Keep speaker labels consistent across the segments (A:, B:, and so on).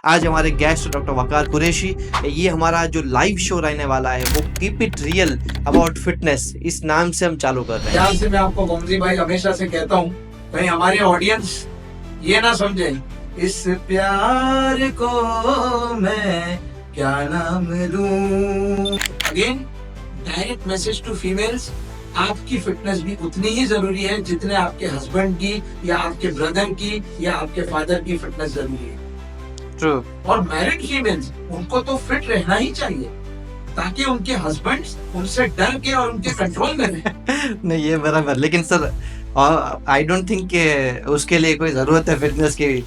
A: आज हमारे guest doctor वकार कुरैशी। ये हमारा जो लाइव शो रहने वाला है वो keep it real about fitness, इस नाम से हम चालू कर रहे हैं।
B: प्यार से मैं आपको गोमजी भाई हमेशा से कहता हूँ, कहीं हमारे ऑडियंस ये ना समझे इस प्यार को मैं क्या नाम दूं। Again direct message to females, आपकी फिटनेस भी उतनी ही जरूरी है जितने आपके हस्बैंड की या आपके ब्रदर की या आपके फादर की फिटनेस जरूरी है।
A: ट्रू।
B: और मैरिड फीमेल्स, उनको तो फिट रहना ही चाहिए ताकि उनके हस्बैंड्स उनसे डर के और उनके कंट्रोल में रहें।
A: नहीं, ये बराबर, लेकिन सर आई डोंट थिंक कि उसके लिए कोई ज़रूरत है फिटनेस की,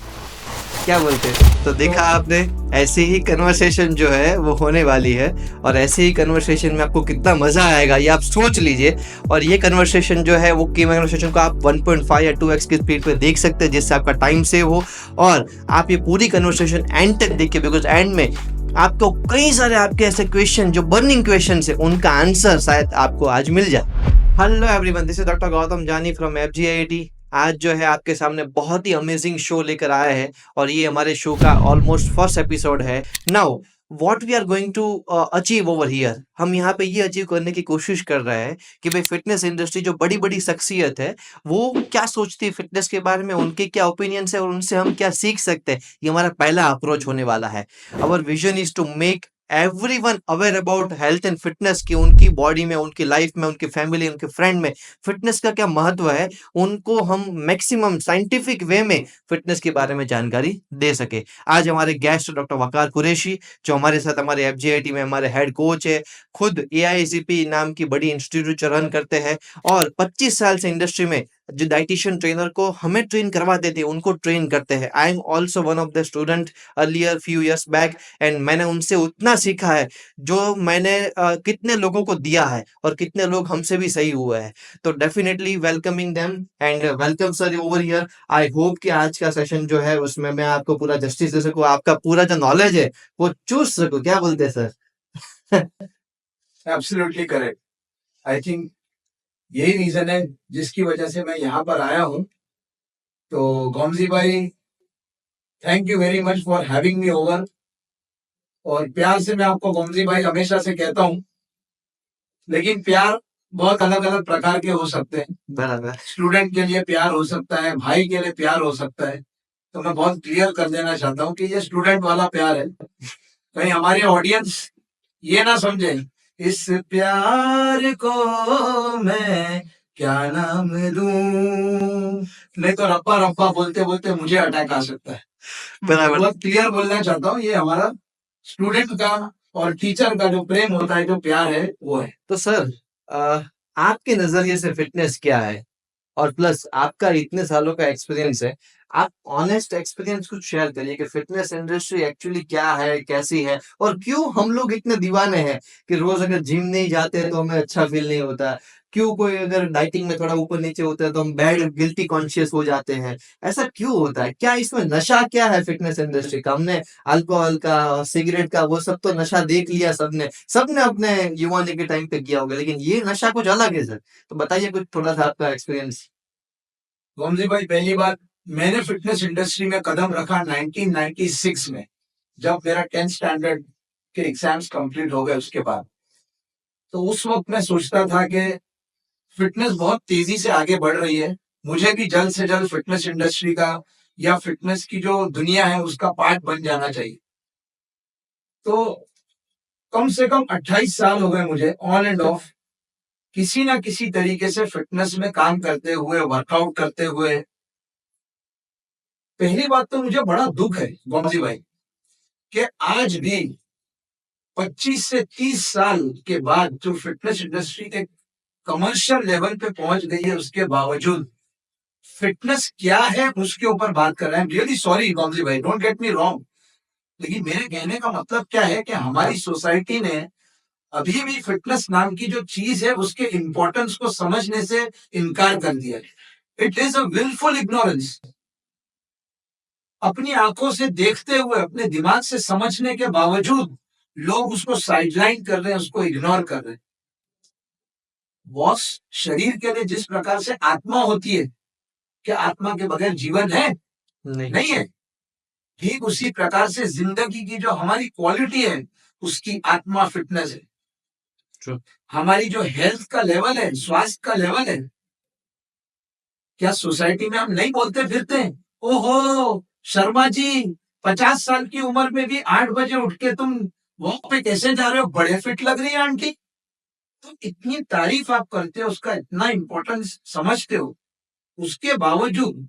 A: क्या बोलते हैं? तो देखा आपने, ऐसी ही कन्वर्सेशन जो है वो होने वाली है और ऐसे ही कन्वर्सेशन में आपको कितना मज़ा आएगा ये आप सोच लीजिए। और ये कन्वर्सेशन जो है वो कन्वर्सेशन को आप 1.5 या 2x की स्पीड पे देख सकते हैं, जिससे आपका टाइम सेव हो और आप ये पूरी कन्वर्सेशन एंड तक देखिए, बिकॉज एंड में आपको कई सारे आपके ऐसे क्वेश्चन जो बर्निंग क्वेश्चन है उनका आंसर शायद आपको आज मिल जाए। Hello everyone, this is doctor Gautam जानी फ्रॉम FGIIT। आज जो है आपके सामने बहुत ही अमेजिंग शो लेकर आया है और ये हमारे शो का ऑलमोस्ट फर्स्ट एपिसोड है। Now what we are going to achieve over here, हम यहाँ पे ये अचीव करने की कोशिश कर रहे हैं कि भाई फिटनेस इंडस्ट्री जो बड़ी बड़ी शख्सियत है वो क्या सोचती है फिटनेस के बारे में, उनके क्या ओपिनियंस है और उनसे हम क्या सीख सकते हैं। ये हमारा पहला अप्रोच होने वाला है। Our vision is to make everyone aware about health and fitness की उनकी बॉडी में, उनकी लाइफ में, उनकी फैमिली, उनके फ्रेंड में फिटनेस का क्या महत्व है, उनको हम मैक्सिमम साइंटिफिक वे में फिटनेस के बारे में जानकारी दे सके। आज हमारे गेस्ट डॉक्टर वकार कुरैशी जो हमारे साथ हमारे FGIT में हमारे हेड कोच है, खुद AICP नाम की बड़ी इंस्टीट्यूट रन करते हैं और 25 साल से इंडस्ट्री में जो डाइटिशियन ट्रेनर को हमें ट्रेन करवाते थे उनको ट्रेन करते हैं। I am also one of the student earlier few years back and मैंने उनसे उतना सीखा है जो मैंने कितने लोगों को दिया है और कितने लोग हमसे भी सही हुए हैं। तो definitely welcoming them and welcome sir over here. I hope कि आज का सेशन जो है उसमें मैं आपको पूरा जस्टिस दे सकूं, आपका पूरा जो नॉलेज है वो चूस सकूं। क्या बोलते हैं sir?
B: Absolutely correct. I think यही रीजन है जिसकी वजह से मैं यहाँ पर आया हूँ। तो गोमजी भाई, thank you very much for having me over. और प्यार से मैं आपको गोमजी भाई हमेशा से कहता हूँ, लेकिन प्यार बहुत अलग अलग प्रकार के हो सकते हैं।
A: बराबर।
B: स्टूडेंट के लिए प्यार हो सकता है, भाई के लिए प्यार हो सकता है। तो मैं बहुत क्लियर कर देना चाहता हूँ कि ये स्टूडेंट वाला प्यार है। कहीं हमारे ऑडियंस ये ना समझे इस प्यार को मैं क्या नाम दूं। नहीं तो रप्पा रप्पा बोलते बोलते मुझे अटैक आ सकता है।
A: बराबर।
B: बहुत क्लियर बोलना चाहता हूँ, ये हमारा स्टूडेंट का और टीचर का जो प्रेम होता है, जो प्यार है, वो है।
A: तो सर आपके नजरिए से फिटनेस क्या है और प्लस आपका इतने सालों का एक्सपीरियंस है, आप ऑनेस्ट एक्सपीरियंस कुछ शेयर करिए कि फिटनेस इंडस्ट्री एक्चुअली क्या है, कैसी है और क्यों हम लोग इतने दीवाने हैं कि रोज अगर जिम नहीं जाते हैं तो हमें अच्छा फील नहीं होता। क्यों कोई अगर डाइटिंग में थोड़ा ऊपर नीचे होता है तो हम बैड गिल्टी कॉन्शियस हो जाते हैं। ऐसा क्यों होता है? क्या इसमें नशा क्या है फिटनेस इंडस्ट्री का? हमने अल्कोहल का, सिगरेट का, वो सब तो नशा देख लिया सबने, सबने अपने युवानी के टाइम पे किया होगा, लेकिन ये नशा कुछ अलग है सर। तो बताइए कुछ थोड़ा सा आपका एक्सपीरियंस।
B: गोमजी भाई, पहली बात, मैंने फिटनेस इंडस्ट्री में कदम रखा 1996 में, जब मेरा 10th स्टैंडर्ड के एग्जाम्स कंप्लीट हो गए उसके बाद। तो उस वक्त मैं सोचता था कि फिटनेस बहुत तेजी से आगे बढ़ रही है, मुझे भी जल्द से जल्द फिटनेस इंडस्ट्री का या फिटनेस की जो दुनिया है उसका पार्ट बन जाना चाहिए। तो कम से कम 28 साल हो गए मुझे ऑन एंड ऑफ किसी ना किसी तरीके से फिटनेस में काम करते हुए, वर्कआउट करते हुए। पहली बात तो मुझे बड़ा दुख है गोमजी भाई कि आज भी 25 से 30 साल के बाद जो फिटनेस इंडस्ट्री के कमर्शियल लेवल पे पहुंच गई है, उसके बावजूद फिटनेस क्या है उसके ऊपर बात कर रहे हैं। रियली सॉरी गोमजी भाई, डोंट गेट मी रॉन्ग, लेकिन मेरे कहने का मतलब क्या है कि हमारी सोसाइटी ने अभी भी फिटनेस नाम की जो चीज है उसके इंपॉर्टेंस को समझने से इनकार कर दिया। It is a wilful ignorance. अपनी आंखों से देखते हुए, अपने दिमाग से समझने के बावजूद लोग उसको साइडलाइन कर रहे हैं, उसको इग्नोर कर रहे हैं। बॉस, शरीर के लिए जिस प्रकार से आत्मा होती है, क्या आत्मा के बगैर जीवन है?
A: नहीं।
B: नहीं है। ठीक उसी प्रकार से जिंदगी की जो हमारी क्वालिटी है उसकी आत्मा फिटनेस है।
A: True.
B: हमारी जो हेल्थ का लेवल है, स्वास्थ्य का लेवल है, क्या सोसाइटी में हम नहीं बोलते फिरते हैं, ओहो शर्मा जी 50 साल की उम्र में भी 8 बजे उठ के तुम वॉक पे कैसे जा रहे हो, बड़े फिट लग रही है आंटी। तो इतनी तारीफ आप करते हो, उसका इतना इम्पोर्टेंस समझते हो, उसके बावजूद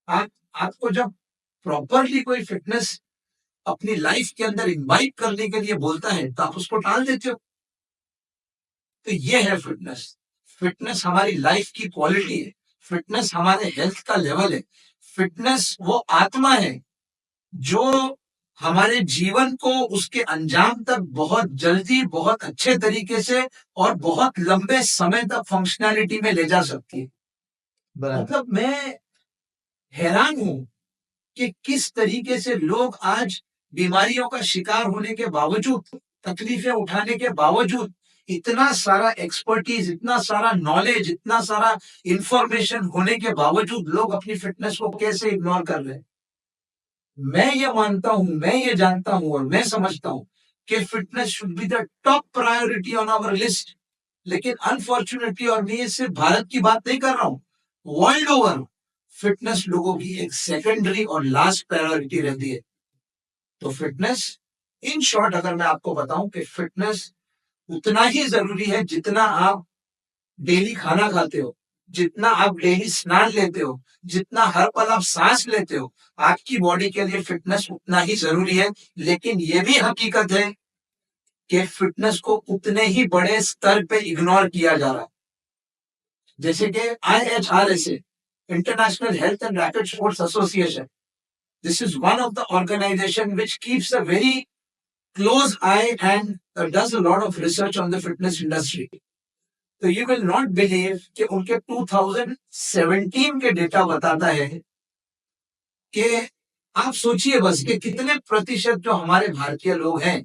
B: आप आपको जब प्रॉपरली कोई फिटनेस अपनी लाइफ के अंदर इन्वाइट करने के लिए बोलता है तो आप उसको टाल देते हो। तो ये है फिटनेस। फिटनेस हमारी लाइफ की क्वालिटी है, फिटनेस हमारे हेल्थ का लेवल है, फिटनेस वो आत्मा है जो हमारे जीवन को उसके अंजाम तक बहुत जल्दी, बहुत अच्छे तरीके से और बहुत लंबे समय तक फंक्शनैलिटी में ले जा सकती है।
A: बराबर।
B: मतलब मैं हैरान हूं कि किस तरीके से लोग आज बीमारियों का शिकार होने के बावजूद, तकलीफें उठाने के बावजूद, इतना सारा एक्सपर्टीज, इतना सारा नॉलेज, इतना सारा इंफॉर्मेशन होने के बावजूद लोग अपनी फिटनेस को कैसे इग्नोर कर रहे हैं। मैं ये मानता हूं, मैं ये जानता हूं और मैं समझता हूं कि fitness should be the top priority on our list. लेकिन अनफॉर्चुनेटली, और मैं सिर्फ भारत की बात नहीं कर रहा हूं, वर्ल्ड ओवर फिटनेस लोगों की एक सेकेंडरी और लास्ट प्रायोरिटी रहती है। तो फिटनेस, इन शॉर्ट अगर मैं आपको बताऊं कि फिटनेस उतना ही जरूरी है जितना आप डेली खाना खाते हो, जितना आप डेली स्नान लेते हो, जितना हर पल आप सांस लेते हो, आपकी बॉडी के लिए फिटनेस उतना ही जरूरी है। लेकिन यह भी हकीकत है कि फिटनेस को उतने ही बड़े स्तर पे इग्नोर किया जा रहा है। जैसे कि IHRSA, international health and rapid sports association, this is one of the organization which keeps a very close eye and does a lot of research on the fitness industry. तो you will not believe कि उनके 2017 के data बताता है कि आप सोचिए बस कि कितने प्रतिशत जो हमारे भारतीय लोग हैं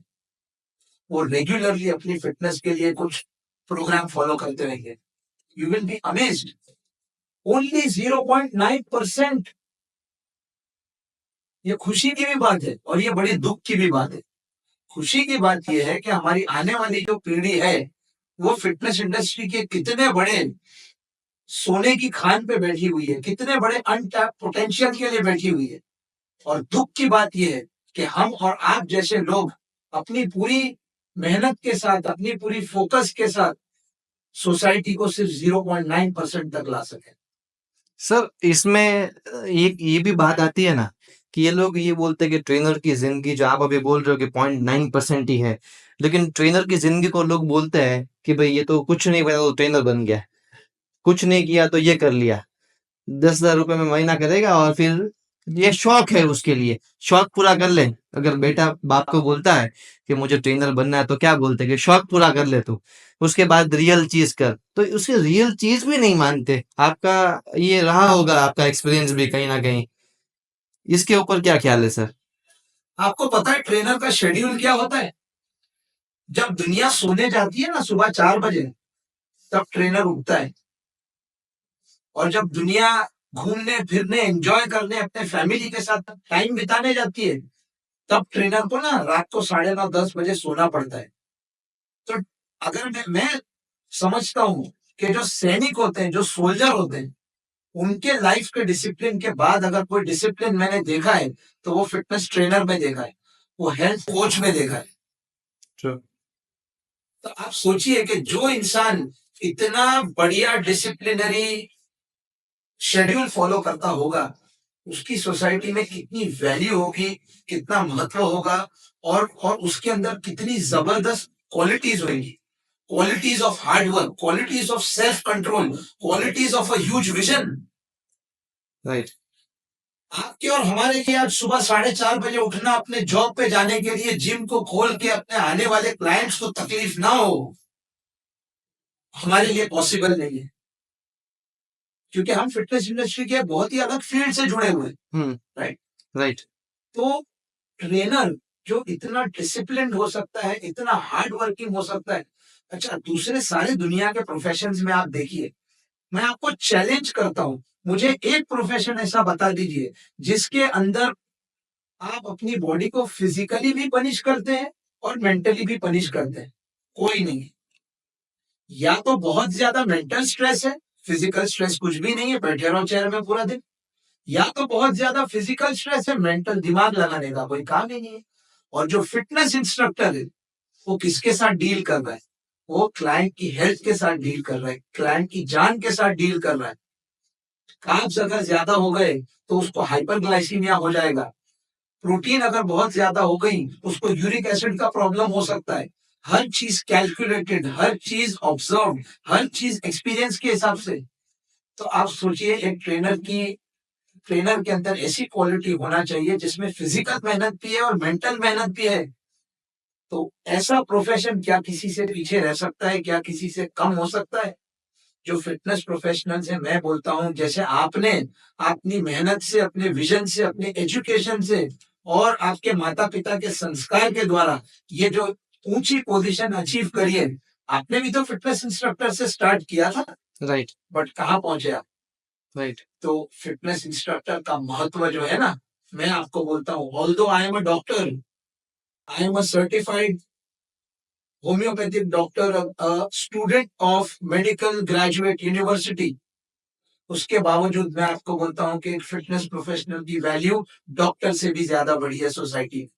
B: वो रेगुलरली अपनी फिटनेस के लिए कुछ प्रोग्राम फॉलो करते रहेंगे। You will be amazed, only 0.9%। ये खुशी की भी बात है और ये बड़ी दुख की भी बात है। खुशी की बात यह है कि हमारी आने वाली जो पीढ़ी है वो फिटनेस इंडस्ट्री के कितने बड़े सोने की खान पे बैठी हुई है, कितने बड़े अनटैप पोटेंशियल के लिए बैठी हुई है। और दुख की बात यह है कि हम और आप जैसे लोग अपनी पूरी मेहनत के साथ, अपनी पूरी फोकस के साथ सोसाइटी को सिर्फ 0.9% तक ला सके।
A: सर इसमें ये भी बात आती है ना कि ये लोग ये बोलते हैं कि ट्रेनर की जिंदगी, जो आप अभी बोल रहे हो कि 0.9% ही है, लेकिन ट्रेनर की जिंदगी को लोग बोलते हैं कि भाई ये तो कुछ नहीं बना तो ट्रेनर बन गया, कुछ नहीं किया तो ये कर लिया, 10,000 रुपए में महीना करेगा और फिर ये शौक है उसके लिए, शौक पूरा कर ले। अगर बेटा बाप को बोलता है कि मुझे ट्रेनर बनना है तो क्या बोलते हैं कि शौक पूरा कर ले तू, उसके बाद रियल चीज कर, तो उसे रियल चीज भी नहीं मानते। आपका ये रहा होगा, आपका एक्सपीरियंस भी कहीं ना कहीं, इसके ऊपर क्या ख्याल है सर?
B: आपको पता है ट्रेनर का शेड्यूल क्या होता है? जब दुनिया सोने जाती है ना सुबह 4 बजे, तब ट्रेनर उठता है। और जब दुनिया घूमने फिरने, एंजॉय करने, अपने फैमिली के साथ टाइम बिताने जाती है, तब ट्रेनर को ना रात को 9:30-10 बजे सोना पड़ता है। तो अगर मैं समझता हूं कि जो सैनिक होते हैं, जो सोल्जर होते हैं, उनके लाइफ के डिसिप्लिन के बाद अगर कोई डिसिप्लिन मैंने देखा है तो वो फिटनेस ट्रेनर में देखा है, वो हेल्थ कोच में देखा है। तो आप सोचिए कि जो इंसान इतना बढ़िया डिसिप्लिनरी शेड्यूल फॉलो करता होगा, उसकी सोसाइटी में कितनी वैल्यू होगी, कितना महत्व होगा, और उसके अंदर कितनी जबरदस्त क्वालिटीज होंगी, qualities of hard work, qualities of self control, qualities of a huge vision.
A: Right.
B: आपके और हमारे लिए आज सुबह 4:30 बजे उठना, अपने जॉब पे जाने के लिए जिम को खोल के अपने आने वाले क्लाइंट्स को तकलीफ ना हो, हमारे लिए पॉसिबल नहीं है, क्योंकि हम फिटनेस इंडस्ट्री के बहुत ही अलग फील्ड से जुड़े हुए हैं। Right
A: right.
B: तो ट्रेनर जो इतना डिसिप्लिन हो सकता है, इतना हार्ड वर्किंग हो सकता है। अच्छा, दूसरे सारे दुनिया के प्रोफेशंस में आप देखिए, मैं आपको चैलेंज करता हूं, मुझे एक प्रोफेशन ऐसा बता दीजिए जिसके अंदर आप अपनी बॉडी को फिजिकली भी पनिश करते हैं और मेंटली भी पनिश करते हैं, कोई नहीं है। या तो बहुत ज्यादा मेंटल स्ट्रेस है, फिजिकल स्ट्रेस कुछ भी नहीं है, बैठे रहो चेयर में पूरा दिन। या तो बहुत ज्यादा फिजिकल स्ट्रेस है, मेंटल दिमाग लगाने का कोई काम ही नहीं है। और जो फिटनेस इंस्ट्रक्टर है वो किसके साथ डील कर रहा है? वो क्लाइंट की हेल्थ के साथ डील कर रहा है, क्लाइंट की जान के साथ डील कर रहा है। कार्ब्स अगर ज्यादा हो गए तो उसको हाइपरग्लाइसीमिया हो जाएगा। प्रोटीन अगर बहुत ज्यादा हो गई उसको यूरिक एसिड का प्रॉब्लम हो सकता है। हर चीज कैलकुलेटेड, हर चीज ऑब्जर्व, हर चीज एक्सपीरियंस के हिसाब से। तो आप सोचिए एक ट्रेनर के अंदर ऐसी क्वालिटी होना चाहिए जिसमें फिजिकल मेहनत भी है और मेंटल मेहनत भी है। तो ऐसा प्रोफेशन क्या किसी से पीछे रह सकता है? क्या किसी से कम हो सकता है? जो फिटनेस प्रोफेशनल्स हैं, मैं बोलता हूं जैसे आपने अपनी मेहनत से, अपने विजन से, अपने एजुकेशन से और आपके माता पिता के संस्कार के द्वारा ये जो ऊंची पोजीशन अचीव करी है, आपने भी तो फिटनेस इंस्ट्रक्टर से स्टार्ट किया था,
A: राइट
B: बट कहाँ पहुंचे आप?
A: राइट
B: तो फिटनेस इंस्ट्रक्टर का महत्व जो है ना, मैं आपको बोलता हूँ, although I am a doctor, I am a certified homeopathic doctor, student of medical graduate university, उसके बावजूद मैं आपको बोलता हूं कि एक फिटनेस प्रोफेशनल की वैल्यू डॉक्टर से भी ज्यादा बड़ी है सोसाइटी में।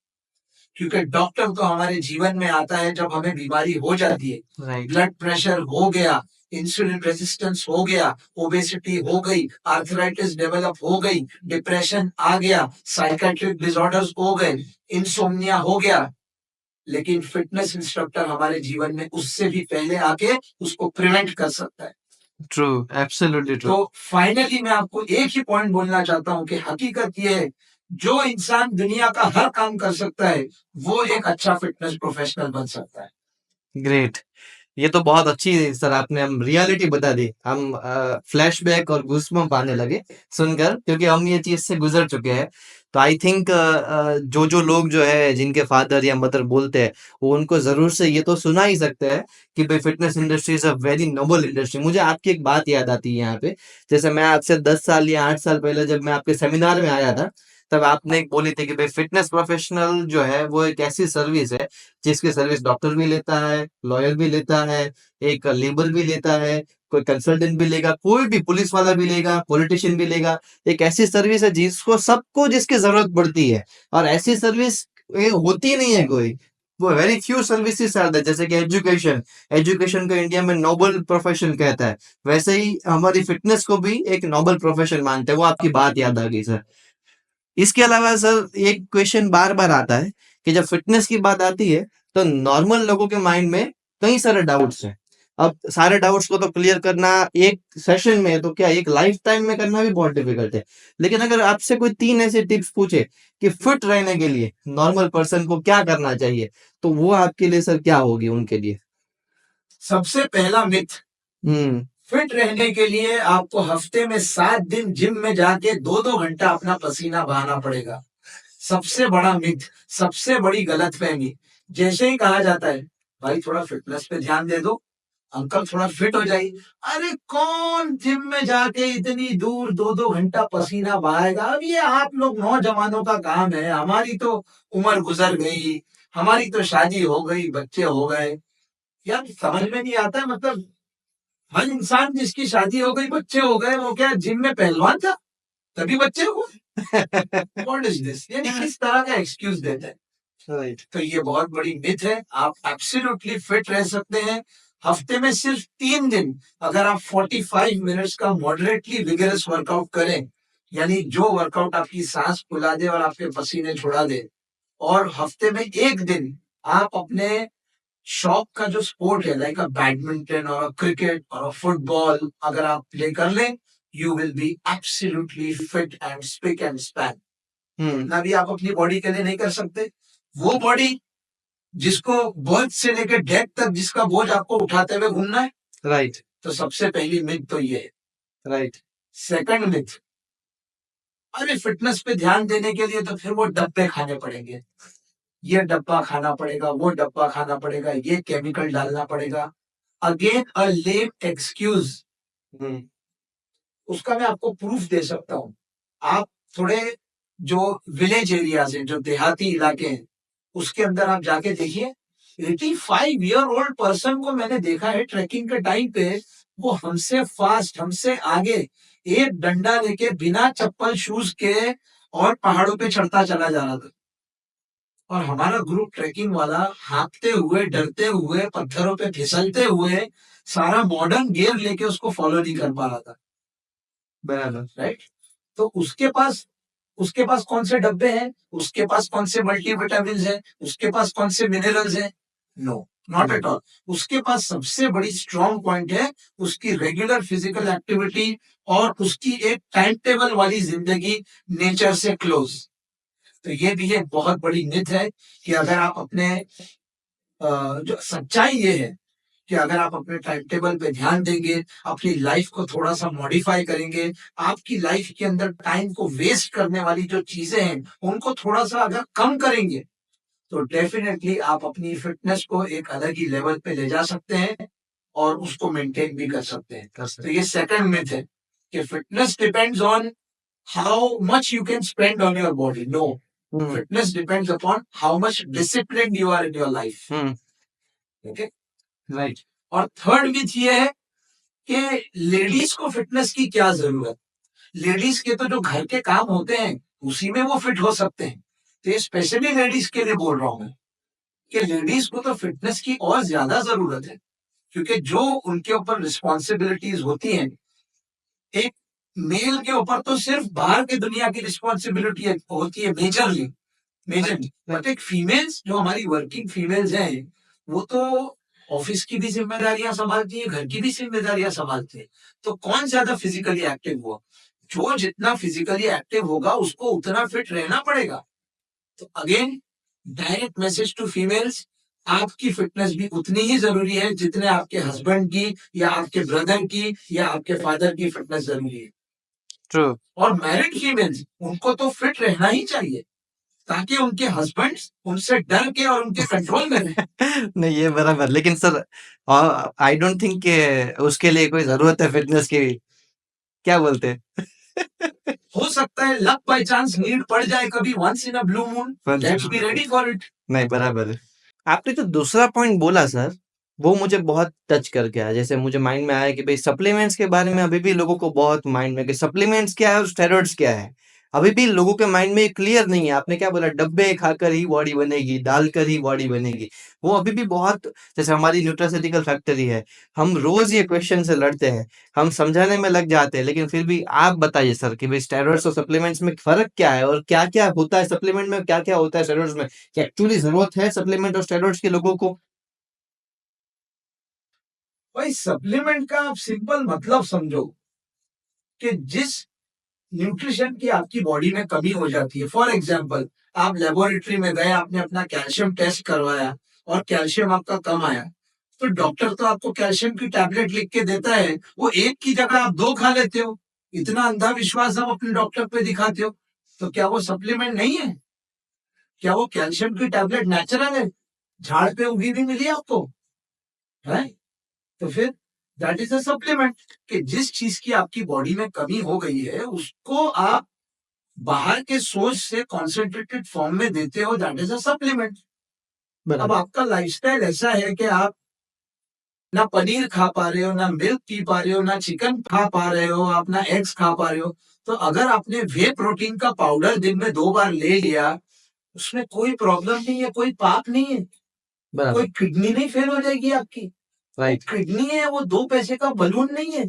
B: क्योंकि डॉक्टर तो हमारे जीवन में आता है जब हमें बीमारी हो जाती है,
A: राइट
B: ब्लड प्रेशर हो गया, इंसुलिन रेजिस्टेंस हो गया, ओबेसिटी हो गई, आर्थराइटिस डेवलप हो गई, डिप्रेशन आ गया, साइकेट्रिक डिसऑर्डर्स हो गए, इंसोम्निया हो गया। लेकिन फिटनेस इंस्ट्रक्टर हमारे जीवन में उससे भी पहले आके उसको प्रिवेंट कर सकता है।
A: ट्रू एब्सोल्युटली ट्रू
B: तो फाइनली मैं आपको एक ही पॉइंट बोलना चाहता हूं कि हकीकत ये है, जो इंसान दुनिया का हर काम कर सकता है वो एक अच्छा फिटनेस प्रोफेशनल बन सकता है।
A: ग्रेट ये तो बहुत अच्छी सर आपने हम रियलिटी बता दी हम फ्लैशबैक और गूज़बम्प आने लगे सुनकर क्योंकि हम ये चीज से गुजर चुके हैं तो आई थिंक जो लोग जो है जिनके फादर या मदर बोलते हैं वो उनको जरूर से ये तो सुना ही सकते हैं कि भाई fitness industry is a very noble industry. मुझे आपकी एक बात याद आती है यहाँ पे जैसे मैं आपसे 10 साल या 8 साल पहले जब मैं आपके सेमिनार में आया था तब आपने एक बोली थी कि भाई फिटनेस प्रोफेशनल जो है वो एक ऐसी सर्विस है जिसकी सर्विस डॉक्टर भी लेता है, लॉयर भी लेता है, एक लेबर भी लेता है, कोई कंसल्टेंट भी लेगा, कोई भी पुलिस वाला भी लेगा, पॉलिटिशियन भी लेगा। एक ऐसी सर्विस है जिसको सबको जिसकी जरूरत पड़ती है और ऐसी सर्विस होती नहीं है कोई। वो very few services are there जैसे कि एजुकेशन, एजुकेशन को इंडिया में नोबल प्रोफेशन कहता है। वैसे ही हमारी फिटनेस को भी एक नोबल प्रोफेशन मानते हैं। वो आपकी बात याद आ गई सर। इसके अलावा सर एक क्वेश्चन बार बार आता है कि जब फिटनेस की बात आती है तो नॉर्मल लोगों के माइंड में कई सारे डाउट्स हैं। अब सारे डाउट्स को तो क्लियर करना एक सेशन में तो क्या एक लाइफ टाइम में करना भी बहुत डिफिकल्ट है। लेकिन अगर आपसे कोई 3 ऐसे टिप्स पूछे कि फिट रहने के लिए नॉर्मल पर्सन को क्या करना चाहिए तो वो आपके लिए सर क्या होगी उनके लिए?
B: सबसे पहला मिथ,
A: हम्म
B: फिट रहने के लिए आपको हफ्ते में 7 दिन जिम में जाके 2-2 घंटा अपना पसीना बहाना पड़ेगा। सबसे बड़ा मिथ, सबसे बड़ी गलतफहमी। जैसे ही कहा जाता है भाई थोड़ा फिटनेस पे ध्यान दे दो, अंकल थोड़ा फिट हो जाइए, अरे कौन जिम में जाके इतनी दूर 2-2 घंटा पसीना बहाएगा? अब ये आप लोग नौजवानों का काम है, हमारी तो उम्र गुजर गई, हमारी तो शादी हो गई, बच्चे हो गए। यार समझ में नहीं आता, मतलब हर इंसान जिसकी शादी हो गई, बच्चे हो गए, वो क्या जिम में पहलवान था तभी बच्चे हुए? What is this? यानी किस तरह का एक्सक्यूज देते हैं?
A: राइट
B: तो ये बहुत बड़ी मिथ है। आप एब्सोल्युटली फिट रह सकते हैं हफ्ते में सिर्फ 3 दिन। अगर आप 45 मिनट्स का मॉडरेटली विगरस वर्कआउट करें, यानी जो वर्कआउट आपकी सांस फुला दे और आपके पसीने छुड़ा दे, और हफ्ते में 1 दिन आप अपने शौक का जो स्पोर्ट है लाइक अ बैडमिंटन और क्रिकेट और फुटबॉल अगर आप प्ले कर लें, you will be absolutely fit and spick and span. ना भी आप अपनी बॉडी के लिए नहीं कर सकते, वो बॉडी जिसको बर्थ से लेकर डेथ तक जिसका बोझ आपको उठाते हुए घूमना है।
A: राइट
B: तो सबसे पहली मिथ तो ये है।
A: राइट
B: सेकंड मिथ, अरे फिटनेस पे ध्यान देने के लिए तो फिर वो डब्बे खाने पड़ेंगे, ये डब्बा खाना पड़ेगा, वो डब्बा खाना पड़ेगा, ये केमिकल डालना पड़ेगा। Again a lame excuse. उसका मैं आपको प्रूफ दे सकता हूं। आप थोड़े जो विलेज एरियाज हैं, जो देहाती इलाके हैं, उसके अंदर आप जाके देखिए, 85-year-old पर्सन को मैंने देखा है ट्रैकिंग के टाइम पे, वो हमसे फास्ट, हमसे आगे एक डंडा लेके बिना चप्पल शूज के और पहाड़ों पे चढ़ता चला जा रहा था। और हमारा ग्रुप ट्रैकिंग वाला हाँकते हुए, डरते हुए, पत्थरों पे फिसलते हुए, सारा मॉडर्न गियर लेके उसको फॉलो नहीं कर पा रहा था।
A: बराबर।
B: राइट? तो उसके पास कौन से डब्बे हैं, उसके पास कौन से मल्टीविटामिन हैं, उसके पास कौन से मिनरल्स हैं? No, not at all. उसके पास सबसे बड़ी स्ट्रॉन्ग पॉइंट है उसकी रेगुलर फिजिकल एक्टिविटी और उसकी एक टाइम टेबल वाली जिंदगी, नेचर से क्लोज। तो ये भी एक बहुत बड़ी मिथ है कि अगर आप अपने जो सच्चाई ये है कि अगर आप अपने टाइम टेबल पे ध्यान देंगे, अपनी लाइफ को थोड़ा सा मॉडिफाई करेंगे, आपकी लाइफ के अंदर टाइम को वेस्ट करने वाली जो चीजें हैं उनको थोड़ा सा अगर कम करेंगे, तो डेफिनेटली आप अपनी फिटनेस को एक अलग ही लेवल पे ले जा सकते हैं और उसको मेंटेन भी कर सकते हैं। तो ये सेकंड मिथ है कि fitness depends on how much you can spend on your body. No, fitness depends upon how much discipline you are in your life. Okay, right. और थर्ड मिथ ये है कि लेडीज को फिटनेस की क्या जरूरत। लेडीज के तो जो घर के काम होते हैं उसी में वो फिट हो सकते हैं। तो ये स्पेशली लेडीज के लिए बोल रहा हूं मैं कि लेडीज को तो फिटनेस की और ज्यादा जरूरत है, क्योंकि जो उनके ऊपर रिस्पॉन्सिबिलिटीज होती हैं, एक मेल के ऊपर तो सिर्फ बाहर की दुनिया की रिस्पॉन्सिबिलिटी होती है मेजरली, बट एक फीमेल्स, जो हमारी वर्किंग फीमेल्स हैं, वो तो ऑफिस की भी जिम्मेदारियां संभालती है, घर की भी जिम्मेदारियां संभालती है। तो कौन ज्यादा फिजिकली एक्टिव हुआ? जो जितना फिजिकली एक्टिव होगा उसको उतना फिट रहना पड़ेगा। तो again, direct message to females, आपकी फिटनेस भी उतनी ही जरूरी है जितने आपके हस्बैंड की या आपके ब्रदर की या आपके फादर की फिटनेस जरूरी है।
A: ट्रू।
B: और मैरिड फीमेल्स, उनको तो फिट रहना ही चाहिए ताकि उनके हस्बैंड उनसे डर के और उनके कंट्रोल में रहे।
A: नहीं, ये बराबर, लेकिन सर आई डोंट थिंक उसके लिए कोई जरूरत है फिटनेस की, क्या बोलते हैं?
B: हो सकता है लक बाय चांस नीड पड़ जाए कभी, once in a blue moon, let's be ready for it.
A: नहीं, बराबर है। आपने जो दूसरा पॉइंट बोला सर, वो मुझे बहुत टच कर गया। जैसे मुझे माइंड में आया कि भाई सप्लीमेंट्स के बारे में अभी भी लोगों को बहुत माइंड में कि सप्लीमेंट्स क्या है और स्टेरॉइड्स क्या है। अभी भी लोगों के माइंड में क्लियर नहीं है। आपने क्या बोला, डब्बे खाकर ही बॉडी बनेगी, डालकर ही बॉडी बनेगी। वो अभी भी बहुत, जैसे हमारी न्यूट्रास्यूटिकल फैक्ट्री है, हम रोज ये क्वेश्चन से लड़ते हैं, हम समझाने में लग जाते हैं, लेकिन फिर भी आप बताइए सर कि भाई स्टेरॉइड्स और सप्लीमेंट्स में फर्क क्या है और क्या क्या होता है सप्लीमेंट में, क्या क्या होता है स्टेरॉइड्स में, क्या एक्चुअली जरूरत है सप्लीमेंट और स्टेरॉइड्स के लोगों को?
B: भाई, सप्लीमेंट का आप सिंपल मतलब समझो कि जिस न्यूट्रिशन की आपकी बॉडी में कमी हो जाती है, फॉर एग्जाम्पल आप लेबोरेटरी में गए, आपने अपना कैल्शियम टेस्ट करवाया और कैल्शियम आपका कम आया, तो डॉक्टर तो आपको कैल्शियम की टैबलेट लिख के देता है, वो एक की जगह आप 2 खा लेते हो। इतना अंधा विश्वास आप अपने डॉक्टर पे दिखाते हो, तो क्या वो सप्लीमेंट नहीं है? क्या वो कैल्शियम की टैबलेट नेचुरल है, झाड़ पे उगी भी मिली आपको है? तो फिर दैट इज अ सप्लीमेंट। कि जिस चीज की आपकी बॉडी में कमी हो गई है उसको आप बाहर के सोर्स से कॉन्सेंट्रेटेड फॉर्म में देते हो, दैट इज अ सप्लीमेंट। अब आपका लाइफस्टाइल ऐसा है कि आप ना पनीर खा पा रहे हो, ना मिल्क पी पा रहे हो, ना चिकन खा पा रहे हो, आप ना एग्स खा पा रहे हो, तो अगर आपने वे प्रोटीन का पाउडर दिन में 2 बार ले लिया, उसमें कोई प्रॉब्लम नहीं है, कोई पाप नहीं है, कोई किडनी नहीं फेल हो जाएगी आपकी।
A: राइट।
B: किडनी है वो 2 पैसे का बलून नहीं है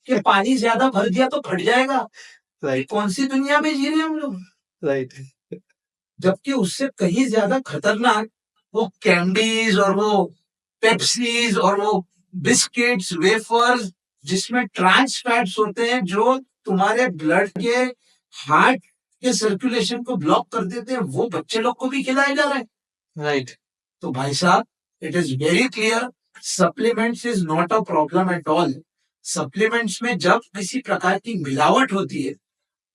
B: कि पानी ज्यादा भर दिया तो फट जाएगा।
A: राइट।
B: कौन सी दुनिया में जी रहे हैं हम लोग?
A: राइट।
B: जबकि उससे कहीं ज्यादा खतरनाक वो कैंडीज और वो पेप्सीज और वो बिस्किट्स, वेफर्स, जिसमें ट्रांस फैट्स होते हैं जो तुम्हारे ब्लड के, हार्ट के सर्कुलेशन को ब्लॉक कर देते हैं, वो बच्चे लोग को भी खिलाए जा रहे हैं।
A: राइट।
B: तो भाई साहब, it is very clear, supplements is not a problem at all. Supplements में जब किसी प्रकार की मिलावट होती है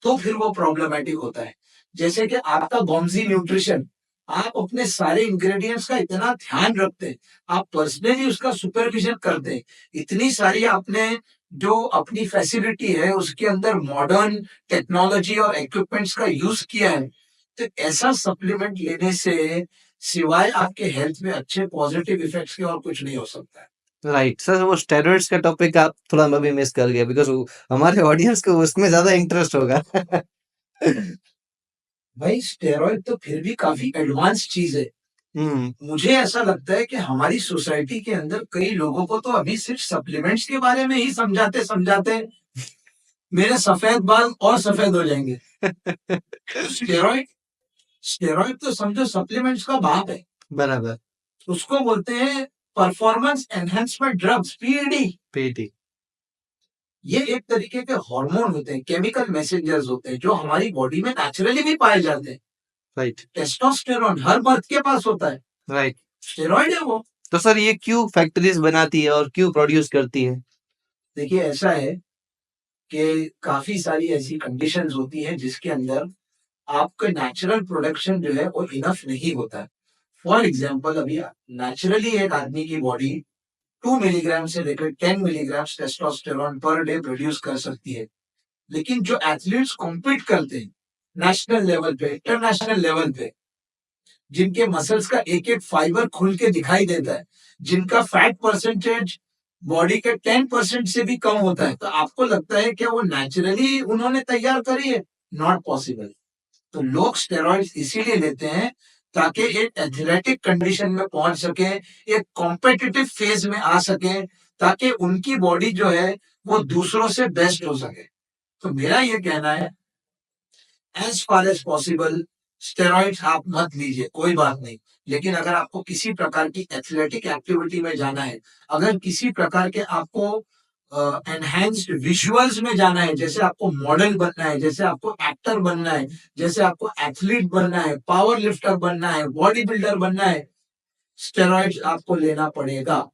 B: तो फिर वो प्रॉब्लमेटिक होता है। जैसे कि आपका गॉमजी न्यूट्रिशन, आप अपने सारे इंग्रेडिएंट्स का इतना ध्यान रखते हैं, आप पर्सनली उसका सुपरविजन करते हैं, इतनी सारी आपने जो अपनी फैसिलिटी है उसके अंदर मॉडर्न टेक्नोलॉजी और इक्विपमेंट्स का यूज किया है, तो ऐसा सप्लीमेंट लेने से सिवाय आपके हेल्थ में अच्छे पॉजिटिव इफेक्ट्स के और कुछ नहीं हो सकता है।
A: राइट सर, वो स्टेरॉइड्स का टॉपिक आप थोड़ा अभी मिस कर गए, बिकॉज हमारे ऑडियंस को उसमें ज्यादा इंटरेस्ट होगा।
B: भाई स्टेरॉइड तो फिर भी काफी एडवांस चीज है। मुझे ऐसा लगता है कि हमारी सोसाइटी के अंदर कई लोगों को तो अभी सिर्फ सप्लीमेंट्स के बारे में ही समझाते समझाते मेरे सफेद बाल और सफेद हो जाएंगे। स्टेरॉइड स्टेरॉइड तो समझो सप्लीमेंट्स का बाप है।
A: बराबर।
B: उसको बोलते हैं performance enhancement drugs, PED.
A: PT.
B: ये एक तरीके के हार्मोन होते हैं, केमिकल मैसेंजर्स होते हैं जो हमारी बॉडी में नेचुरली भी पाए जाते हैं।
A: राइट।
B: टेस्टोस्टेरोन हर मर्द के पास होता है।
A: राइट।
B: स्टेरॉइड है वो।
A: तो सर ये क्यों फैक्ट्रीज बनाती है और क्यों प्रोड्यूस करती है?
B: देखिए ऐसा है कि काफी सारी ऐसी कंडीशंस होती हैं जिसके अंदर आपका नेचुरल प्रोडक्शन जो है वो इनफ नहीं होता है। फॉर एग्जाम्पल अभी नेचुरली एक आदमी की बॉडी 2 मिलीग्राम से लेकर 10 milligram testosterone per day produce कर सकती है, लेकिन जो एथलीट्स कॉम्पीट करते हैं नेशनल लेवल पे, इंटरनेशनल लेवल पे, जिनके मसल्स का एक एक फाइबर खुल के दिखाई देता है, जिनका फैट परसेंटेज बॉडी के 10% से भी कम होता है, तो आपको लगता है कि वो नेचुरली उन्होंने तैयार करी है? Not possible. तो लोग स्टेरॉइड्स इसीलिए लेते हैं ताकि एक एथलेटिक कंडीशन में पहुंच सके, एक कॉम्पिटिटिव फेज में आ सके, ताकि उनकी बॉडी जो है वो दूसरों से बेस्ट हो सके। तो मेरा ये कहना है as far as possible steroids आप मत लीजिए, कोई बात नहीं। लेकिन अगर आपको किसी प्रकार की एथलेटिक एक्टिविटी में जाना है, अगर किसी प्रकार के आपको एनहेंस्ड विजुअल्स में जाना है, जैसे आपको मॉडल बनना है, जैसे आपको एक्टर बनना है, जैसे आपको एथलीट बनना है, पावर लिफ्टर बनना है, बॉडी बिल्डर बनना है, स्टेरॉइड्स आपको लेना पड़ेगा।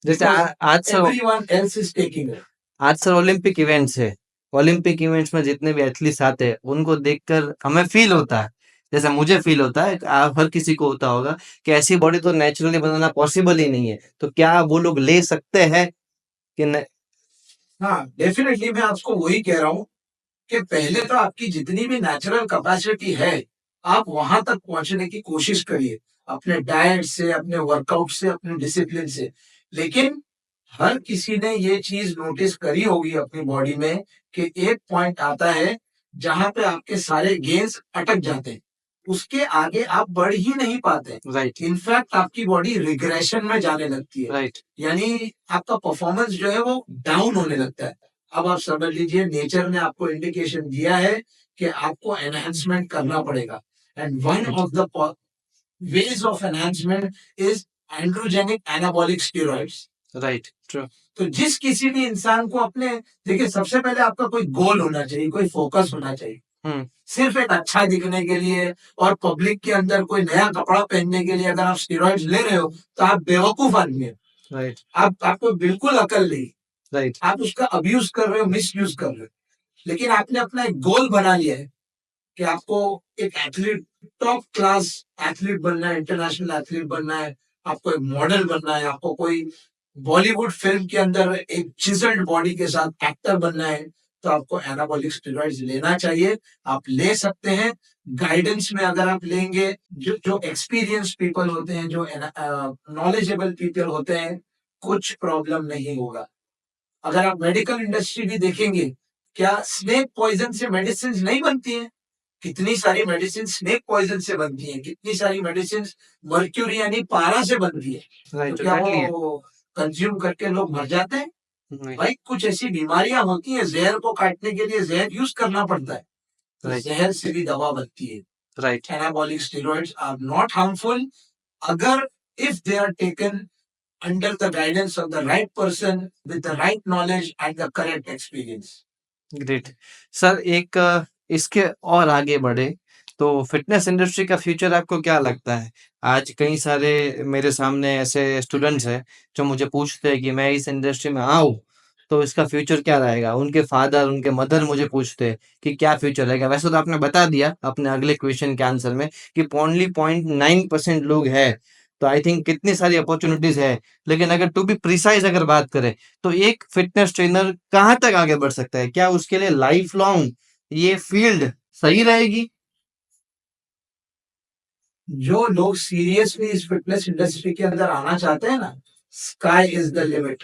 A: जैसे आज sir
B: everyone else is taking it.
A: आज सर ओलंपिक इवेंट्स है, ओलंपिक इवेंट्स में जितने भी एथलीट्स आते हैं उनको देखकर हमें फील होता है, जैसे मुझे फील होता है, हर किसी को होता होगा कि ऐसी बॉडी तो नेचुरली बनाना पॉसिबल ही नहीं है, तो क्या वो लोग ले सकते हैं कि नहीं?
B: हाँ डेफिनेटली, मैं आपको वही कह रहा हूँ कि पहले तो आपकी जितनी भी नेचुरल कैपेसिटी है आप वहां तक पहुंचने की कोशिश करिए, अपने डाइट से, अपने वर्कआउट से, अपने डिसिप्लिन से। लेकिन हर किसी ने ये चीज नोटिस करी होगी अपनी बॉडी में कि एक पॉइंट आता है जहां पे आपके सारे गेन्स अटक जाते हैं, उसके आगे आप बढ़ ही नहीं पाते।
A: राइट।
B: इनफैक्ट आपकी बॉडी रिग्रेशन में जाने लगती है।
A: राइट।
B: यानी आपका परफॉर्मेंस जो है वो डाउन होने लगता है। अब आप समझ लीजिए नेचर ने आपको इंडिकेशन दिया है कि आपको एनहांसमेंट करना पड़ेगा, and one of the ways of enhancement is androgenic anabolic steroids.
A: Right. True.
B: तो जिस किसी भी इंसान को अपने, देखिए सबसे पहले आपका कोई गोल होना चाहिए, कोई फोकस होना चाहिए। सिर्फ एक अच्छा दिखने के लिए और पब्लिक के अंदर कोई नया कपड़ा पहनने के लिए अगर आप स्टेरॉइड्स ले रहे हो तो आप बेवकूफ आदमी हो।
A: राइट।
B: आपको बिल्कुल अकल नहीं।
A: राइट।
B: आप उसका अब्यूज कर रहे हो, मिस यूज कर रहे हो। लेकिन आपने अपना एक गोल बना लिया है कि आपको एक एथलीट, टॉप क्लास एथलीट बनना है, इंटरनेशनल एथलीट बनना है, आपको एक मॉडल बनना है, आपको कोई बॉलीवुड फिल्म के अंदर एक चिजल्ड बॉडी के साथ एक्टर बनना है, तो आपको एनाबॉलिक स्टेरॉइड्स लेना चाहिए। आप ले सकते हैं गाइडेंस में, अगर आप लेंगे, जो जो एक्सपीरियंस पीपल होते हैं, जो नॉलेजेबल पीपल होते हैं, कुछ प्रॉब्लम नहीं होगा। अगर आप मेडिकल इंडस्ट्री भी देखेंगे, क्या स्नेक पॉइजन से मेडिसिन नहीं बनती है? कितनी सारी मेडिसिन स्नेक पॉइजन से बनती है, कितनी सारी मेडिसिन मर्क्यूरी यानी पारा से बनती है।
A: राइट।
B: तो क्या वो कंज्यूम करके लोग मर जाते हैं? भाई कुछ ऐसी बीमारियां होती हैं, जहर को काटने के लिए जहर यूज करना पड़ता है, तो
A: Right.
B: जहर से भी दवा बनती है।
A: Right.
B: Anabolic steroids are not harmful अगर if they are taken under the guidance of the right person with the right knowledge and the correct experience.
A: Great sir, एक इसके और आगे बढ़े तो फिटनेस इंडस्ट्री का फ्यूचर आपको क्या लगता है? आज कई सारे मेरे सामने ऐसे स्टूडेंट्स हैं जो मुझे पूछते हैं कि मैं इस इंडस्ट्री में आऊँ तो इसका फ्यूचर क्या रहेगा? उनके फादर, उनके मदर मुझे पूछते हैं कि क्या फ्यूचर रहेगा? वैसे तो आपने बता दिया अपने अगले क्वेश्चन के आंसर में कि ओनली 0.9% लोग हैं तो आई थिंक कितनी सारी अपॉर्चुनिटीज है। लेकिन अगर टू बी प्रिसाइज अगर बात करें तो एक फिटनेस ट्रेनर कहाँ तक आगे बढ़ सकता है? क्या उसके लिए लाइफ लॉन्ग ये फील्ड सही रहेगी?
B: जो लोग सीरियसली इस फिटनेस इंडस्ट्री के अंदर आना चाहते हैं ना, स्काई इज द लिमिट।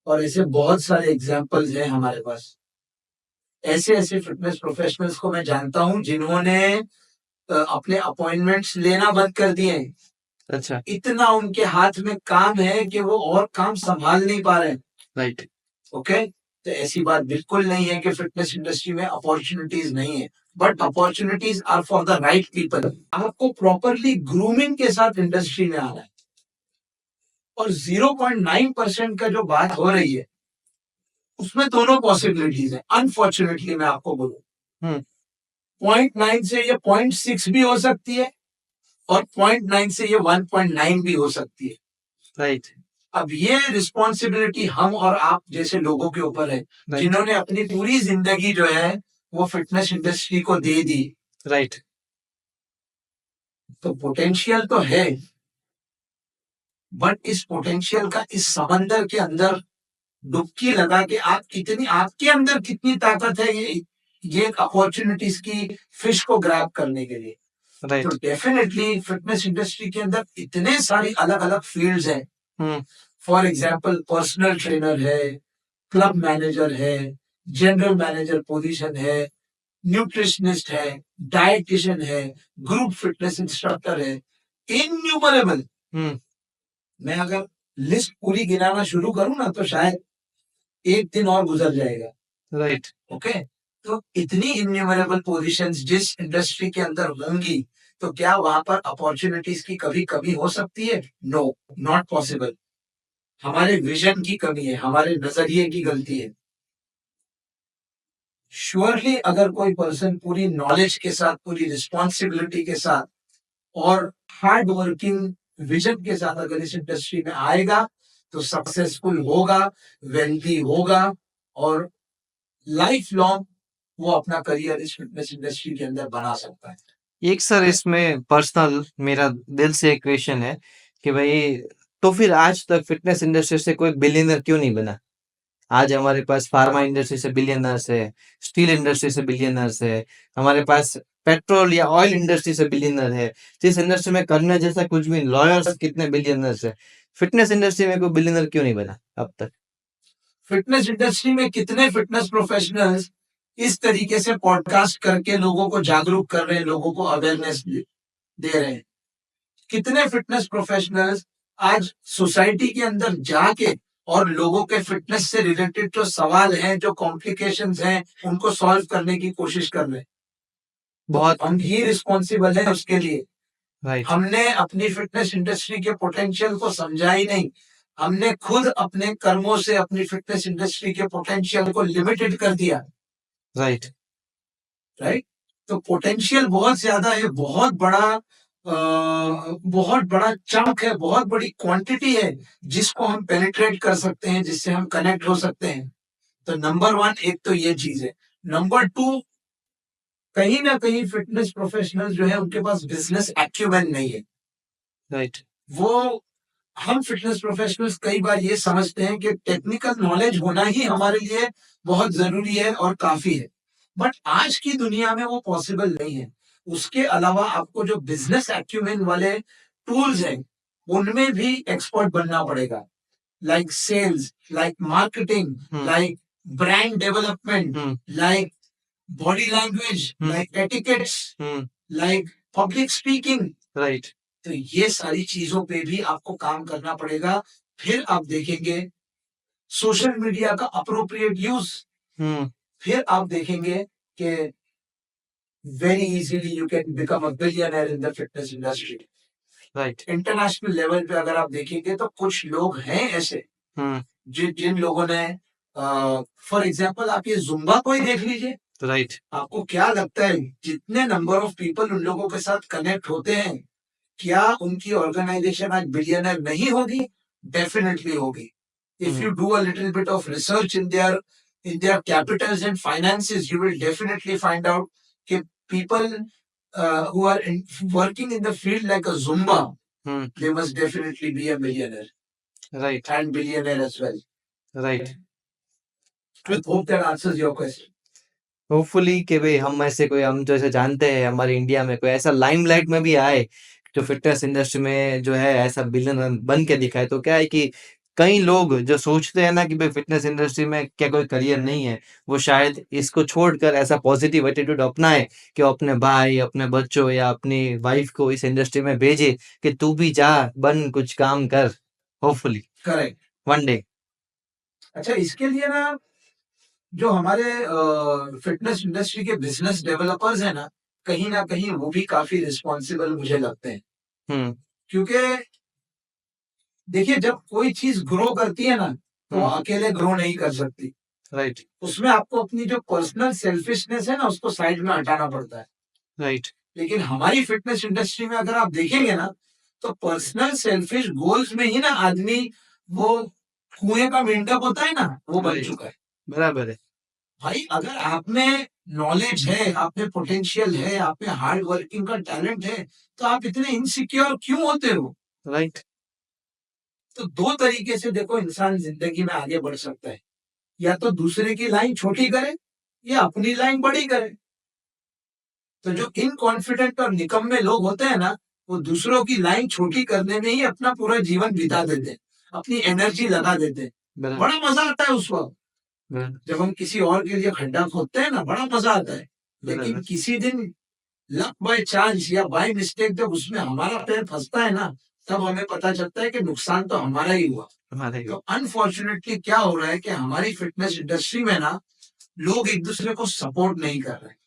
B: और ऐसे बहुत सारे एग्जाम्पल्स हैं हमारे पास। ऐसे ऐसे फिटनेस प्रोफेशनल्स को मैं जानता हूं जिन्होंने अपने अपॉइंटमेंट्स लेना बंद कर दिए हैं।
A: अच्छा,
B: इतना उनके हाथ में काम है कि वो और काम संभाल नहीं पा रहे हैं।
A: राइट।
B: ओके, तो ऐसी बात बिल्कुल नहीं है कि फिटनेस इंडस्ट्री में अपॉर्चुनिटीज नहीं है, but opportunities are for the right people. आपको प्रॉपरली ग्रूमिंग के साथ इंडस्ट्री में आना है। और 0.9% का जो बात हो रही है उसमें दोनों पॉसिबिलिटीज है। अनफॉर्चुनेटली मैं आपको बोलूं, 0.9 से ये 0.6 भी हो सकती है और 0.9 से ये 1.9 भी हो सकती है।
A: राइट।
B: अब ये रिस्पॉन्सिबिलिटी हम और आप जैसे लोगों के ऊपर है, जिन्होंने अपनी पूरी जिंदगी जो है वो फिटनेस इंडस्ट्री को दे दी।
A: राइट।
B: तो पोटेंशियल तो है, बट इस पोटेंशियल का इस समंदर के अंदर डुबकी लगा के आप कितनी, आपके अंदर कितनी ताकत है ये अपॉर्चुनिटीज की फिश को ग्रैब करने के लिए।
A: राइट।
B: तो डेफिनेटली फिटनेस इंडस्ट्री के अंदर इतने सारी अलग अलग फील्ड्स हैं। फॉर एग्जांपल पर्सनल ट्रेनर है, क्लब मैनेजर है, जनरल मैनेजर पोजीशन है, न्यूट्रिशनिस्ट है, डाइटिशियन है, ग्रुप फिटनेस इंस्ट्रक्टर है, इन्यूमरेबल। मैं अगर लिस्ट पूरी गिनाना शुरू करूं ना तो शायद एक दिन और गुजर जाएगा।
A: राइट।
B: ओके, तो इतनी इन्यूमरेबल पोजीशंस जिस इंडस्ट्री के अंदर होंगी, तो क्या वहां पर अपॉर्चुनिटीज की कभी कमी हो सकती है? No, not possible. हमारे विजन की कमी है, हमारे नजरिए की गलती है। श्योरली अगर कोई पर्सन पूरी नॉलेज के साथ, पूरी रिस्पॉन्सिबिलिटी के साथ और हार्ड वर्किंग विजन के साथ अगर इस इंडस्ट्री में आएगा तो सक्सेसफुल होगा, वेल्दी होगा और लाइफ लॉन्ग वो अपना करियर इस फिटनेस इंडस्ट्री के अंदर बना सकता है।
A: एक सर इसमें पर्सनल मेरा दिल से एक क्वेश्चन है कि भाई तो फिर आज तक फिटनेस इंडस्ट्री से कोई बिलियनर क्यों नहीं बना? आज हमारे पास फार्मा इंडस्ट्री से बिलियनर्स है, स्टील इंडस्ट्री से बिलियनर्स है, हमारे पास पेट्रोल या ऑयल इंडस्ट्री से बिलियनर है। जिस इंडस्ट्री में करने जैसा कुछ भी, लॉयर्स कितने बिलियनर्स है। फिटनेस इंडस्ट्री में कोई बिलियनर क्यों नहीं बना अब तक?
B: फिटनेस इंडस्ट्री में कितने फिटनेस प्रोफेशनल्स इस तरीके से पॉडकास्ट करके लोगों को जागरूक कर रहे हैं, लोगों को अवेयरनेस दे रहे हैं। कितने फिटनेस प्रोफेशनल्स आज सोसाइटी के अंदर जाके और लोगों के फिटनेस से रिलेटेड जो सवाल हैं, जो कॉम्प्लिकेशंस हैं, उनको सॉल्व करने की कोशिश कर रहे हैं।
A: बहुत
B: हम ही रिस्पॉन्सिबल है उसके लिए।
A: राइट।
B: हमने अपनी फिटनेस इंडस्ट्री के पोटेंशियल को समझा ही नहीं। हमने खुद अपने कर्मों से अपनी फिटनेस इंडस्ट्री के पोटेंशियल को लिमिटेड कर दिया।
A: राइट।
B: राइट, तो पोटेंशियल बहुत ज्यादा है, बहुत बड़ा चंक है, बहुत बड़ी क्वांटिटी है जिसको हम पेनिट्रेट कर सकते हैं, जिससे हम कनेक्ट हो सकते हैं। तो नंबर 1 एक तो ये चीज है। नंबर 2, कहीं ना कहीं फिटनेस प्रोफेशनल जो है उनके पास बिजनेस एक्यूमेन नहीं है।
A: राइट।
B: वो, हम फिटनेस प्रोफेशनल्स कई बार ये समझते हैं कि टेक्निकल नॉलेज होना ही हमारे लिए बहुत जरूरी है और काफी है, बट आज की दुनिया में वो पॉसिबल नहीं है। उसके अलावा आपको जो बिजनेस एक्यूमेन वाले टूल्स हैं उनमें भी एक्सपर्ट बनना पड़ेगा, like sales, like marketing, like brand development, like body language, like etiquettes, like public speaking.
A: Right.
B: तो ये सारी चीजों पे भी आपको काम करना पड़ेगा। फिर आप देखेंगे सोशल मीडिया का अप्रोप्रिएट यूज। फिर आप देखेंगे कि very easily you can become a billionaire in the fitness industry.
A: Right.
B: International level पे अगर आप देखेंगे तो कुछ लोग हैं ऐसे जिन लोगों ने, फॉर एग्जाम्पल आप ये जुम्बा को ही देख लीजिए।
A: राइट।
B: आपको क्या लगता है जितने नंबर ऑफ पीपल उन लोगों के साथ कनेक्ट होते हैं, क्या उनकी ऑर्गेनाइजेशन आज बिलियनर नहीं होगी? डेफिनेटली होगी। If you do a little bit of research in their Capitals and finances, you will definitely find out कि people who are working in the field like a Zumba, they must definitely be a millionaire
A: right
B: and billionaire as well.
A: Right
B: I hope that answers your question.
A: Hopefully कि भाई हम ऐसे कोई हम जैसे जानते हैं हमारे इंडिया में कोई ऐसा लाइमलाइट में भी आए जो फिटनेस इंडस्ट्री में जो है ऐसा बिलियनर बन के दिखाए। तो क्या है कि कई लोग जो सोचते हैं ना कि भाई फिटनेस इंडस्ट्री में क्या कोई करियर नहीं है, वो शायद इसको छोड़कर ऐसा पॉजिटिव एटीट्यूड अपनाए कि वो अपने भाई, अपने बच्चों या अपनी वाइफ को इस इंडस्ट्री में भेजे कि तू भी जा, बन, कुछ काम कर, होपफुली
B: करेक्ट।
A: One day.
B: अच्छा, इसके लिए ना जो हमारे फिटनेस इंडस्ट्री के बिजनेस डेवलपर्स हैं ना कहीं वो भी काफी रिस्पॉन्सिबल मुझे लगते हैं। क्योंकि देखिए, जब कोई चीज ग्रो करती है ना तो वो अकेले ग्रो नहीं कर सकती।
A: राइट
B: उसमें आपको अपनी जो पर्सनल सेल्फिशनेस है ना उसको साइड में हटाना पड़ता है।
A: राइट
B: लेकिन हमारी फिटनेस इंडस्ट्री में अगर आप देखेंगे ना तो पर्सनल सेल्फिश गोल्स में ही ना आदमी वो कुएं का मेंढक होता है ना वो बन
A: Right.
B: चुका है।
A: बराबर है।
B: भाई, अगर आप में नॉलेज है, आप में पोटेंशियल है, आप में हार्ड वर्किंग का टैलेंट है, तो आप इतने इनसिक्योर क्यों होते हो?
A: राइट
B: तो दो तरीके से देखो इंसान जिंदगी में आगे बढ़ सकता है, या तो दूसरे की लाइन छोटी करे या अपनी लाइन बड़ी करे। तो जो इनकॉन्फिडेंट और निकम्मे लोग होते हैं ना वो दूसरों की लाइन छोटी करने में ही अपना पूरा जीवन बिता देते हैं, अपनी एनर्जी लगा देते हैं।
A: बराबर
B: बड़ा मजा आता है उस वक्त
A: बराबर
B: जब हम किसी और के लिए खड्डा खोदते हैं ना, बड़ा मजा आता है। लेकिन
A: बराबर
B: किसी दिन लक बाय चांस या बाय मिस्टेक जब उसमें हमारा पैर फंसता है ना तब हमें पता चलता है कि नुकसान तो हमारा ही हुआ।
A: हमारे ही
B: तो अनफॉर्चुनेटली क्या हो रहा है कि हमारी फिटनेस इंडस्ट्री में ना लोग एक दूसरे को सपोर्ट नहीं कर रहे।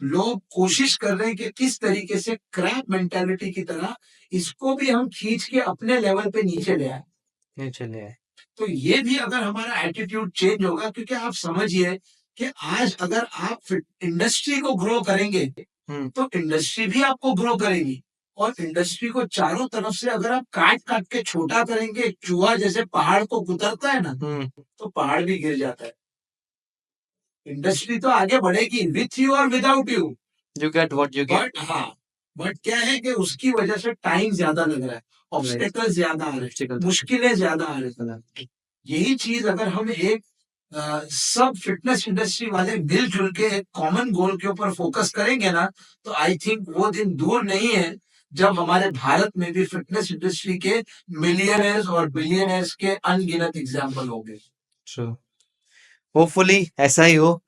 B: लोग कोशिश कर रहे हैं कि किस तरीके से क्रैप मेंटालिटी की तरह इसको भी हम खींच के अपने लेवल पे नीचे ले आए।
A: नहीं चले आए।
B: तो ये भी अगर हमारा एटीट्यूड चेंज होगा, क्योंकि आप समझिए कि आज अगर आप इंडस्ट्री को ग्रो करेंगे तो इंडस्ट्री भी आपको ग्रो करेगी, और इंडस्ट्री को चारों तरफ से अगर आप काट काट के छोटा करेंगे, चूहा जैसे पहाड़ को कुतरता है ना तो पहाड़ भी गिर जाता है। इंडस्ट्री तो आगे बढ़ेगी विथ यू और without you,
A: you get what you get.
B: But क्या है कि उसकी वजह से टाइम ज्यादा लग रहा है, ऑब्स्टेकल्स ज्यादा आ रहे हैं, मुश्किलें ज्यादा आ रही हैं। यही चीज अगर हम एक सब फिटनेस इंडस्ट्री वाले मिलजुल के एक कॉमन गोल के ऊपर फोकस करेंगे ना तो आई थिंक वो दिन दूर नहीं है जब हमारे भारत में भी फिटनेस इंडस्ट्री के मिलियनर्स और बिलियनर्स के अनगिनत एग्जाम्पल होंगे।
A: होपफुली ऐसा ही हो।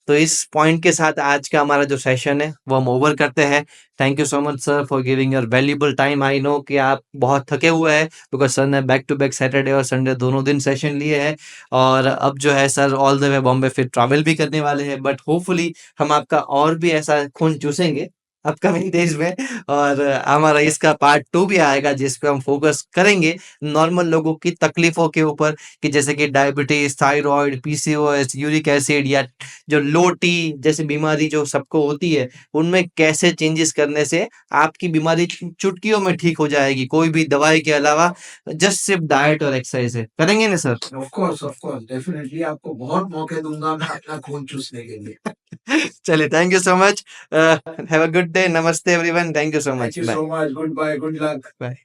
A: तो इस पॉइंट के साथ आज का हमारा जो सेशन है वो हम ओवर करते हैं। Thank you so much sir for giving your valuable time. I know कि आप बहुत थके हुए हैं बिकॉज सर ने बैक टू बैक सैटरडे और संडे दोनों दिन सेशन लिए हैं, और अब जो है sir all the way Bombay फिर ट्रैवल भी करने वाले हैं। बट होपफुली हम आपका और भी ऐसा खून चूसेंगे अपकमिंग डेज में, और हमारा इसका पार्ट 2 भी आएगा जिस पे हम फोकस करेंगे नॉर्मल लोगों की तकलीफों के ऊपर, कि जैसे कि diabetes, thyroid, PCOS, uric acid या जो लो टी जैसी बीमारी जो सबको होती है, उनमें कैसे चेंजेस करने से आपकी बीमारी चुटकियों में ठीक हो जाएगी, कोई भी दवाई के अलावा, जस्ट सिर्फ डाइट और एक्सरसाइज है। करेंगे ना सर?
B: ऑफ कोर्स डेफिनेटली आपको बहुत मौके दूंगा मैं अपना खून चूसने के लिए।
A: चलिए, thank you so much. Have a good day. नमस्ते everyone. Thank you so
B: thank
A: much.
B: You
A: bye
B: so much, good bye, good luck.
A: Bye.